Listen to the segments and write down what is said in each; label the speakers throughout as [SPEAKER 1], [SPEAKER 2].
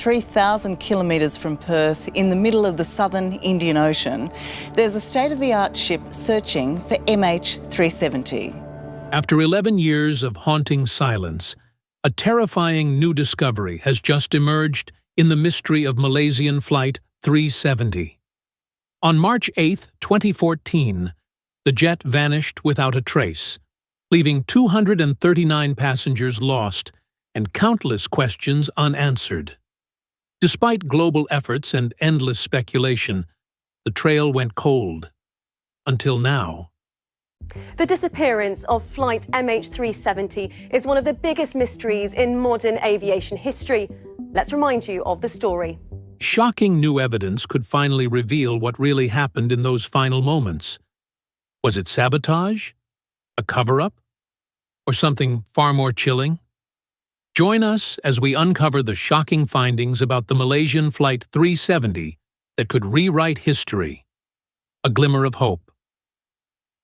[SPEAKER 1] 3,000 kilometres from Perth in the middle of the southern Indian Ocean, there's a state-of-the-art ship searching for MH370.
[SPEAKER 2] After 11 years of haunting silence, a terrifying new discovery has just emerged in the mystery of Malaysian Flight 370. On March 8, 2014, the jet vanished without a trace, leaving 239 passengers lost and countless questions unanswered. Despite global efforts and endless speculation, the trail went cold. Until now.
[SPEAKER 3] The disappearance of Flight MH370 is one of the biggest mysteries in modern aviation history. Let's remind you of the story.
[SPEAKER 2] Shocking new evidence could finally reveal what really happened in those final moments. Was it sabotage? A cover-up? Or something far more chilling? Join us as we uncover the shocking findings about the Malaysian Flight 370 that could rewrite history. A glimmer of hope.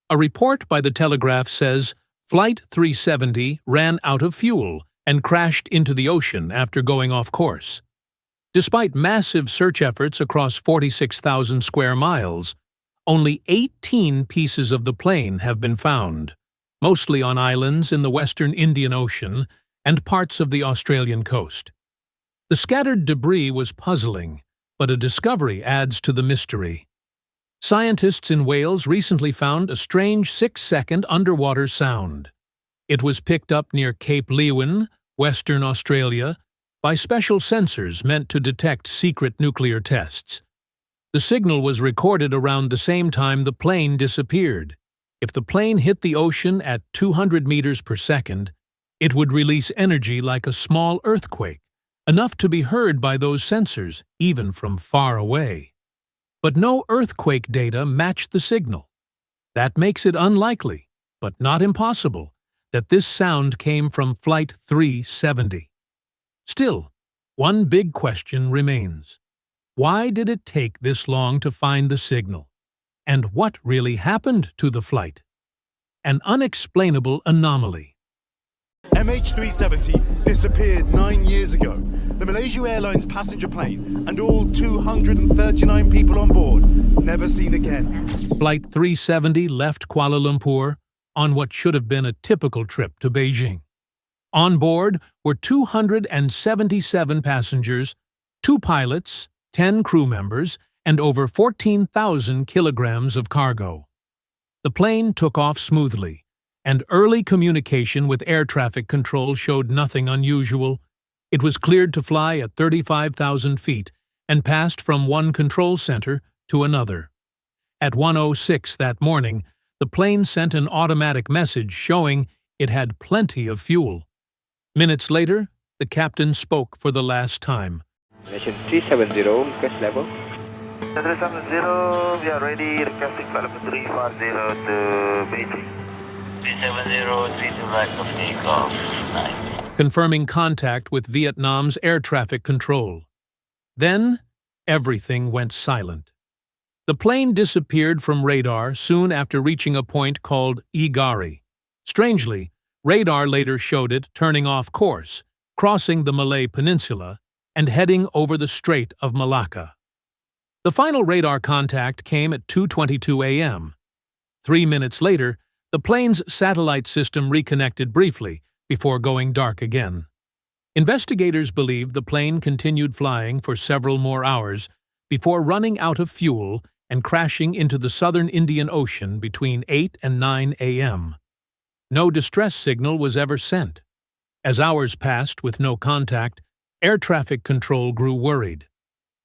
[SPEAKER 2] A report by The Telegraph says Flight 370 ran out of fuel and crashed into the ocean after going off course. Despite massive search efforts across 46,000 square miles, only 18 pieces of the plane have been found, mostly on islands in the western Indian Ocean and parts of the Australian coast. The scattered debris was puzzling, but a discovery adds to the mystery. Scientists in Wales recently found a strange 6-second underwater sound. It was picked up near Cape Leeuwin, Western Australia, by special sensors meant to detect secret nuclear tests. The signal was recorded around the same time the plane disappeared. If the plane hit the ocean at 200 meters per second, it would release energy like a small earthquake, enough to be heard by those sensors, even from far away. But no earthquake data matched the signal. That makes it unlikely, but not impossible, that this sound came from Flight 370. Still, one big question remains. Why did it take this long to find the signal? And what really happened to the flight? An unexplainable anomaly.
[SPEAKER 4] MH370 disappeared 9 years ago. The Malaysia Airlines passenger plane and all 239 people on board never seen again.
[SPEAKER 2] Flight 370 left Kuala Lumpur on what should have been a typical trip to Beijing. On board were 277 passengers, 2 pilots, 10 crew members, and over 14,000 kilograms of cargo. The plane took off smoothly, and early communication with air traffic control showed nothing unusual. It was cleared to fly at 35,000 feet and passed from one control center to another. At 1:06 that morning, the plane sent an automatic message showing it had plenty of fuel. Minutes later, the captain spoke for the last time.
[SPEAKER 5] Malaysian 370, request level.
[SPEAKER 6] 370, we are ready, requesting flight level 340 to Beijing.
[SPEAKER 7] 370, 32 right of takeoff, 9.
[SPEAKER 2] Confirming contact with Vietnam's air traffic control. Then, everything went silent. The plane disappeared from radar soon after reaching a point called Igari. Strangely, radar later showed it turning off course, crossing the Malay Peninsula, and heading over the Strait of Malacca. The final radar contact came at 2:22 a.m. 3 minutes later, the plane's satellite system reconnected briefly before going dark again. Investigators believe the plane continued flying for several more hours before running out of fuel and crashing into the southern Indian Ocean between 8 and 9 a.m. No distress signal was ever sent. As hours passed with no contact, air traffic control grew worried.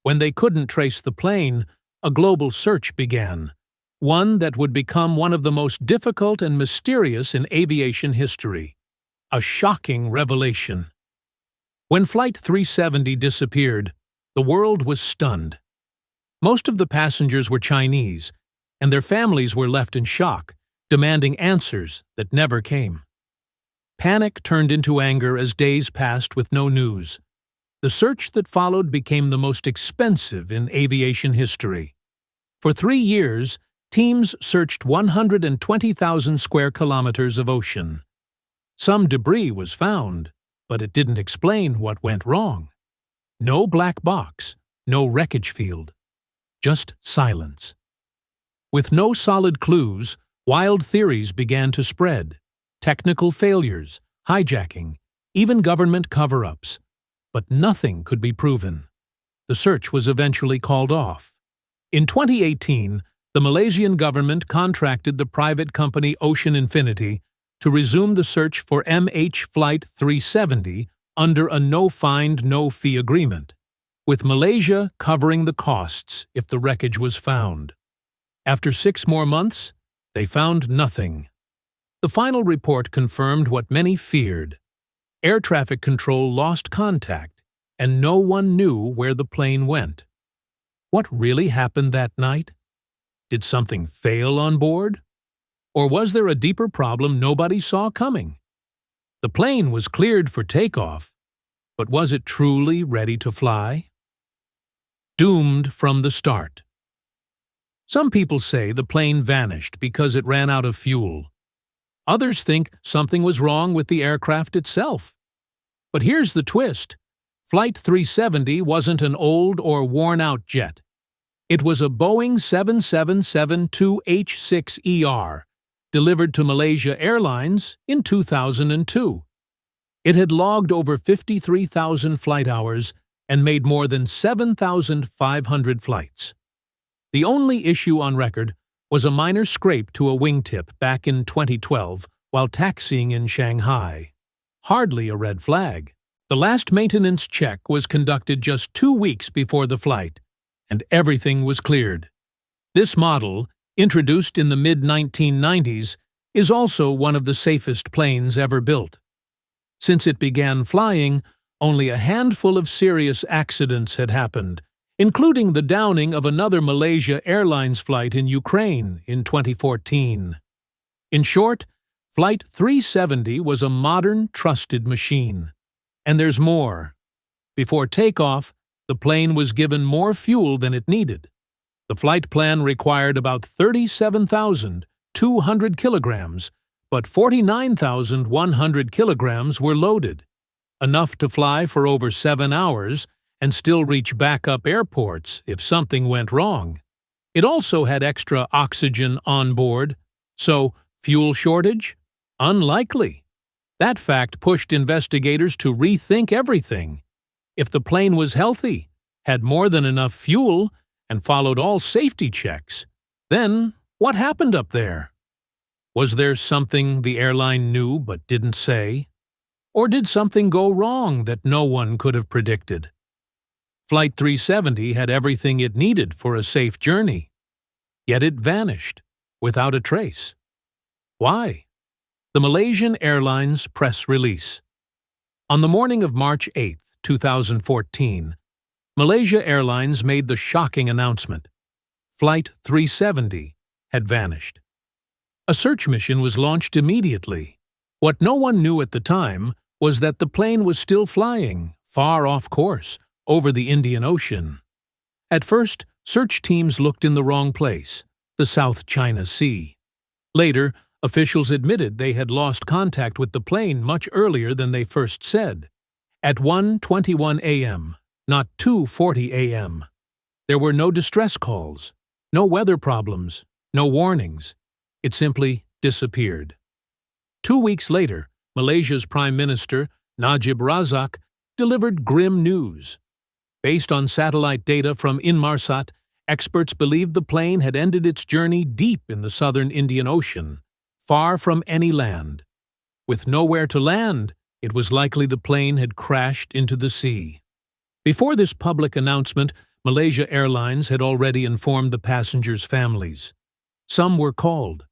[SPEAKER 2] When they couldn't trace the plane, a global search began, one that would become one of the most difficult and mysterious in aviation history. A shocking revelation. When Flight 370 disappeared, the world was stunned. Most of the passengers were Chinese, and their families were left in shock, demanding answers that never came. Panic turned into anger as days passed with no news. The search that followed became the most expensive in aviation history. For 3 years, teams searched 120,000 square kilometers of ocean. Some debris was found, but it didn't explain what went wrong. No black box, no wreckage field. Just silence. With no solid clues, wild theories began to spread. Technical failures, hijacking, even government cover-ups. But nothing could be proven. The search was eventually called off. In 2018, the Malaysian government contracted the private company Ocean Infinity to resume the search for Flight 370 under a no-find, no-fee agreement, with Malaysia covering the costs if the wreckage was found. After 6 more months, they found nothing. The final report confirmed what many feared. Air traffic control lost contact, and no one knew where the plane went. What really happened that night? Did something fail on board? Or was there a deeper problem nobody saw coming? The plane was cleared for takeoff, but was it truly ready to fly? Doomed from the start. Some people say the plane vanished because it ran out of fuel. Others think something was wrong with the aircraft itself. But here's the twist. Flight 370 wasn't an old or worn-out jet. It was a Boeing 7772H6ER, delivered to Malaysia Airlines in 2002. It had logged over 53,000 flight hours and made more than 7,500 flights. The only issue on record was a minor scrape to a wingtip back in 2012 while taxiing in Shanghai. Hardly a red flag. The last maintenance check was conducted just 2 weeks before the flight, and everything was cleared. This model, introduced in the mid-1990s, is also one of the safest planes ever built. Since it began flying, only a handful of serious accidents had happened, including the downing of another Malaysia Airlines flight in Ukraine in 2014. In short, Flight 370 was a modern, trusted machine. And there's more. Before takeoff, the plane was given more fuel than it needed. The flight plan required about 37,200 kilograms, but 49,100 kilograms were loaded, enough to fly for over 7 hours and still reach backup airports if something went wrong. It also had extra oxygen on board, so fuel shortage? Unlikely. That fact pushed investigators to rethink everything. If the plane was healthy, had more than enough fuel, and followed all safety checks, then what happened up there? Was there something the airline knew but didn't say? Or did something go wrong that no one could have predicted? Flight 370 had everything it needed for a safe journey. Yet it vanished, without a trace. Why? The Malaysian Airlines press release. On the morning of March 8, 2014, Malaysia Airlines made the shocking announcement. Flight 370 had vanished. A search mission was launched immediately. What no one knew at the time was that the plane was still flying, far off course, over the Indian Ocean. At first, search teams looked in the wrong place, the South China Sea. Later, officials admitted they had lost contact with the plane much earlier than they first said, at 1:21 a.m., not 2:40 a.m. There were no distress calls, no weather problems, no warnings. It simply disappeared. 2 weeks later, Malaysia's Prime Minister, Najib Razak, delivered grim news. Based on satellite data from Inmarsat, experts believed the plane had ended its journey deep in the southern Indian Ocean, far from any land. With nowhere to land, it was likely the plane had crashed into the sea. Before this public announcement, Malaysia Airlines had already informed the passengers' families. Some were called.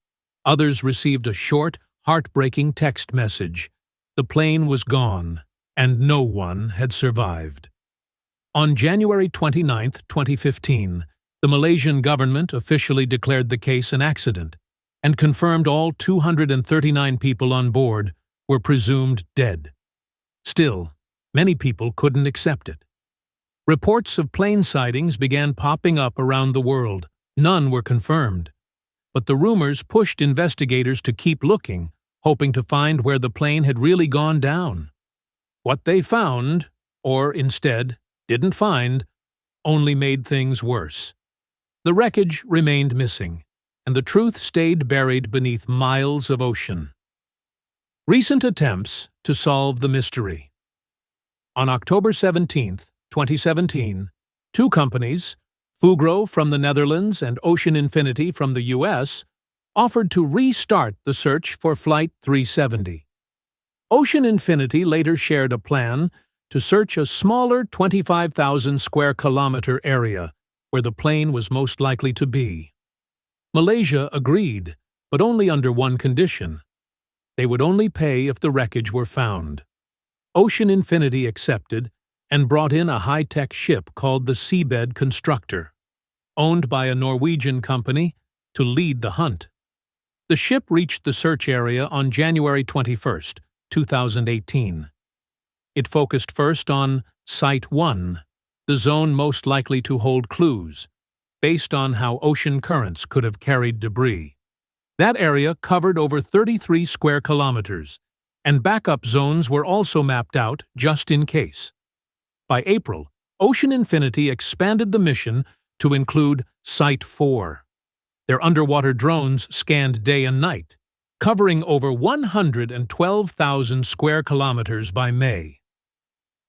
[SPEAKER 2] Others received a short, heartbreaking text message. The plane was gone, and no one had survived. On January 29, 2015, the Malaysian government officially declared the case an accident and confirmed all 239 people on board were presumed dead. Still, many people couldn't accept it. Reports of plane sightings began popping up around the world. None were confirmed. But the rumors pushed investigators to keep looking, hoping to find where the plane had really gone down. What they found, or instead didn't find, only made things worse. The wreckage remained missing, and the truth stayed buried beneath miles of ocean. Recent attempts to solve the mystery. On October 17, 2017, two companies, Fugro from the Netherlands and Ocean Infinity from the US, offered to restart the search for Flight 370. Ocean Infinity later shared a plan to search a smaller 25,000 square kilometer area where the plane was most likely to be. Malaysia agreed, but only under one condition. They would only pay if the wreckage were found. Ocean Infinity accepted and brought in a high-tech ship called the Seabed Constructor, owned by a Norwegian company, to lead the hunt. The ship reached the search area on January 21, 2018. It focused first on Site 1, the zone most likely to hold clues, based on how ocean currents could have carried debris. That area covered over 33 square kilometers, and backup zones were also mapped out just in case. By April, Ocean Infinity expanded the mission to include Site 4. Their underwater drones scanned day and night, covering over 112,000 square kilometers by May.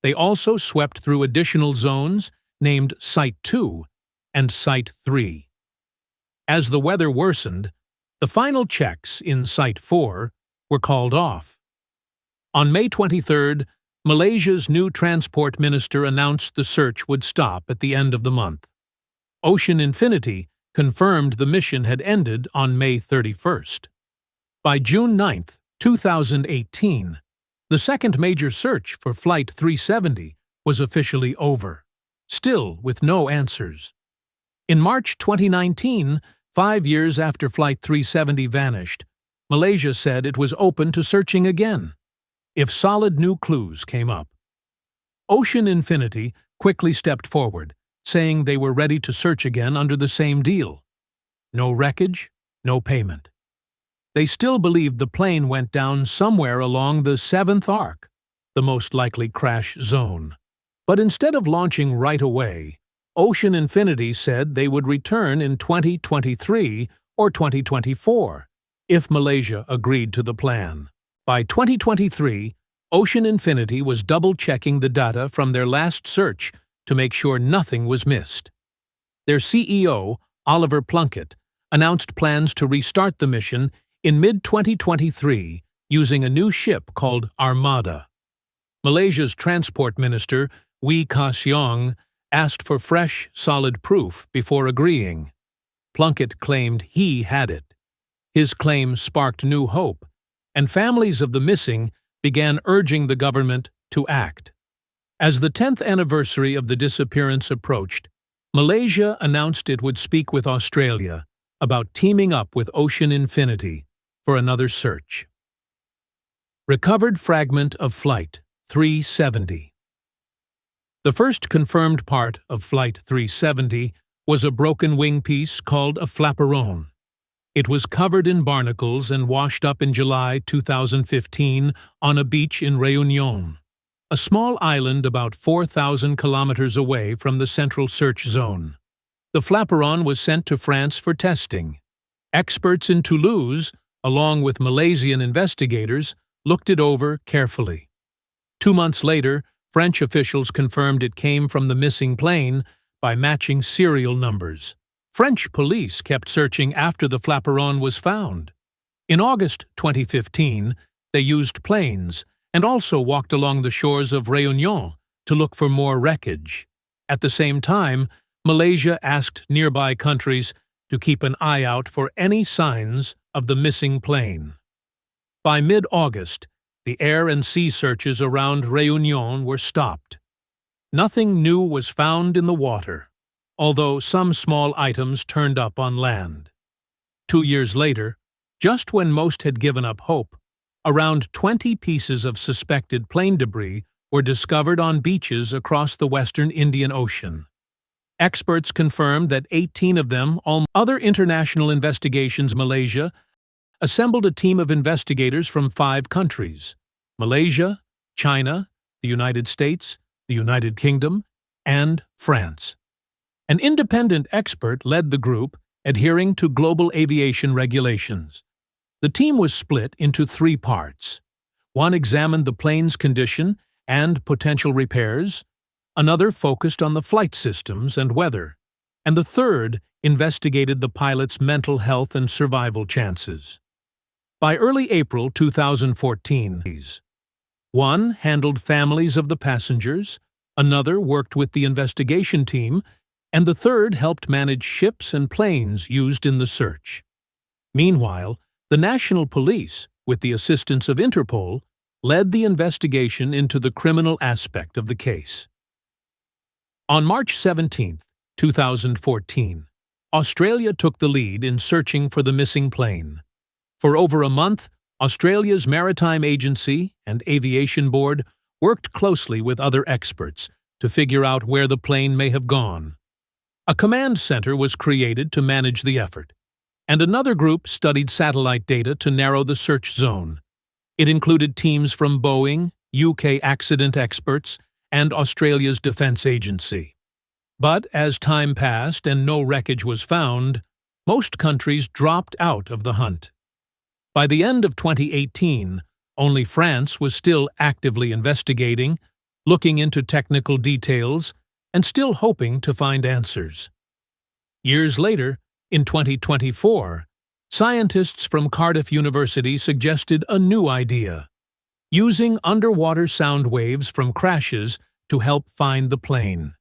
[SPEAKER 2] They also swept through additional zones named Site 2 and Site 3. As the weather worsened, the final checks in Site 4 were called off. On May 23, Malaysia's new transport minister announced the search would stop at the end of the month. Ocean Infinity confirmed the mission had ended on May 31st. By June 9, 2018, the second major search for Flight 370 was officially over, still with no answers. In March 2019, 5 years after Flight 370 vanished, Malaysia said it was open to searching again, if solid new clues came up. Ocean Infinity quickly stepped forward, saying they were ready to search again under the same deal. No wreckage, no payment. They still believed the plane went down somewhere along the 7th arc, the most likely crash zone. But instead of launching right away, Ocean Infinity said they would return in 2023 or 2024, if Malaysia agreed to the plan. By 2023, Ocean Infinity was double-checking the data from their last search to make sure nothing was missed. Their CEO, Oliver Plunkett, announced plans to restart the mission in mid-2023 using a new ship called Armada. Malaysia's transport minister, Wee Ka Siong, asked for fresh, solid proof before agreeing. Plunkett claimed he had it. His claim sparked new hope, and families of the missing began urging the government to act. As the 10th anniversary of the disappearance approached, Malaysia announced it would speak with Australia about teaming up with Ocean Infinity for another search. Recovered fragment of Flight 370. The first confirmed part of Flight 370 was a broken wing piece called a flaperon. It was covered in barnacles and washed up in July 2015 on a beach in Réunion, a small island about 4,000 kilometers away from the central search zone. The flaperon was sent to France for testing. Experts in Toulouse, along with Malaysian investigators, looked it over carefully. 2 months later, French officials confirmed it came from the missing plane by matching serial numbers. French police kept searching after the flaperon was found. In August 2015, they used planes and also walked along the shores of Réunion to look for more wreckage. At the same time, Malaysia asked nearby countries to keep an eye out for any signs of the missing plane. By mid-August, the air and sea searches around Réunion were stopped. Nothing new was found in the water, although some small items turned up on land. 2 years later, just when most had given up hope, around 20 pieces of suspected plane debris were discovered on beaches across the western Indian Ocean. Experts confirmed that 18 of them, other international investigations. Malaysia assembled a team of investigators from 5 countries: Malaysia, China, the United States, the United Kingdom, and France. An independent expert led the group, adhering to global aviation regulations. The team was split into 3 parts. One examined the plane's condition and potential repairs, another focused on the flight systems and weather, and the third investigated the pilot's mental health and survival chances. By early April 2014, one handled families of the passengers, another worked with the investigation team, and the third helped manage ships and planes used in the search. Meanwhile, the National Police, with the assistance of Interpol, led the investigation into the criminal aspect of the case. On March 17, 2014, Australia took the lead in searching for the missing plane. For over a month, Australia's Maritime Agency and Aviation Board worked closely with other experts to figure out where the plane may have gone. A command center was created to manage the effort, and another group studied satellite data to narrow the search zone. It included teams from Boeing, UK accident experts, and Australia's Defence Agency. But as time passed and no wreckage was found, most countries dropped out of the hunt. By the end of 2018, only France was still actively investigating, looking into technical details, and still hoping to find answers. Years later, in 2024, scientists from Cardiff University suggested a new idea: using underwater sound waves from crashes to help find the plane.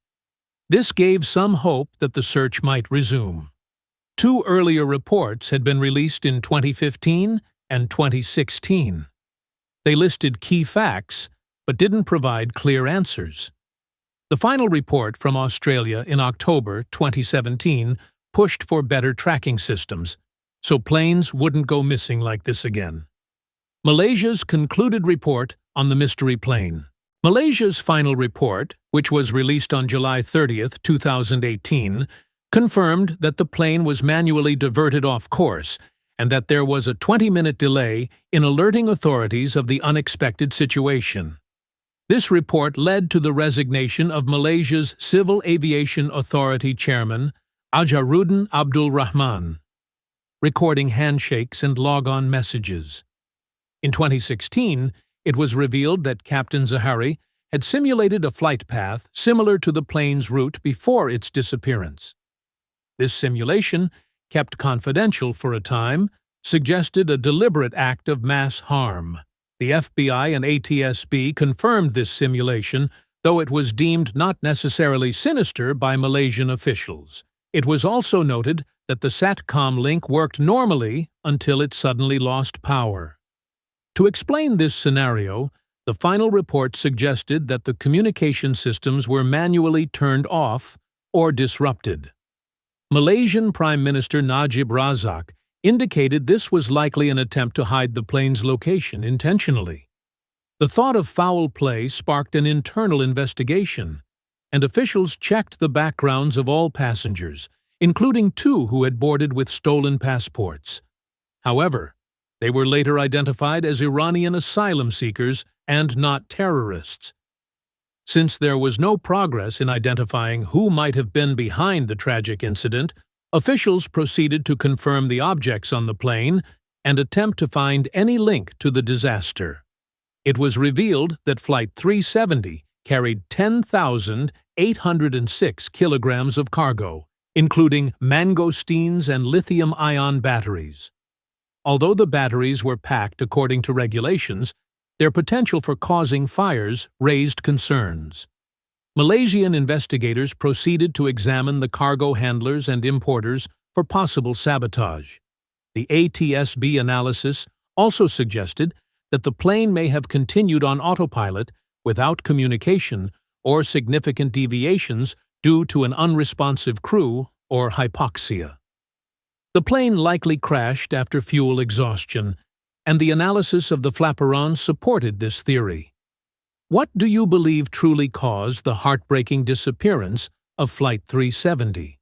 [SPEAKER 2] This gave some hope that the search might resume. 2 earlier reports had been released in 2015 and 2016. They listed key facts, but didn't provide clear answers. The final report from Australia in October 2017 pushed for better tracking systems, so planes wouldn't go missing like this again. Malaysia's concluded report on the mystery plane. Malaysia's final report, which was released on July 30, 2018, confirmed that the plane was manually diverted off course and that there was a 20-minute delay in alerting authorities of the unexpected situation. This report led to the resignation of Malaysia's Civil Aviation Authority Chairman, Ajaruddin Abdul Rahman, recording handshakes and log-on messages. In 2016, it was revealed that Captain Zahari had simulated a flight path similar to the plane's route before its disappearance. This simulation, kept confidential for a time, suggested a deliberate act of mass harm. The FBI and ATSB confirmed this simulation, though it was deemed not necessarily sinister by Malaysian officials. It was also noted that the SATCOM link worked normally until it suddenly lost power. To explain this scenario, the final report suggested that the communication systems were manually turned off or disrupted. Malaysian Prime Minister Najib Razak indicated this was likely an attempt to hide the plane's location intentionally. The thought of foul play sparked an internal investigation, and officials checked the backgrounds of all passengers, including 2 who had boarded with stolen passports. However, they were later identified as Iranian asylum seekers and not terrorists. Since there was no progress in identifying who might have been behind the tragic incident, officials proceeded to confirm the objects on the plane and attempt to find any link to the disaster. It was revealed that Flight 370 carried 10,806 kilograms of cargo, including mangosteens and lithium-ion batteries. Although the batteries were packed according to regulations, their potential for causing fires raised concerns. Malaysian investigators proceeded to examine the cargo handlers and importers for possible sabotage. The ATSB analysis also suggested that the plane may have continued on autopilot without communication or significant deviations due to an unresponsive crew or hypoxia. The plane likely crashed after fuel exhaustion, and the analysis of the flaperon supported this theory. What do you believe truly caused the heartbreaking disappearance of Flight 370?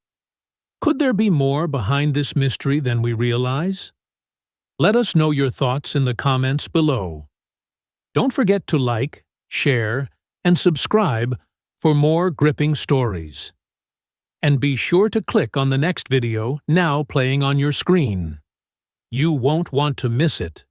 [SPEAKER 2] Could there be more behind this mystery than we realize? Let us know your thoughts in the comments below. Don't forget to like, share, and subscribe for more gripping stories. And be sure to click on the next video now playing on your screen. You won't want to miss it.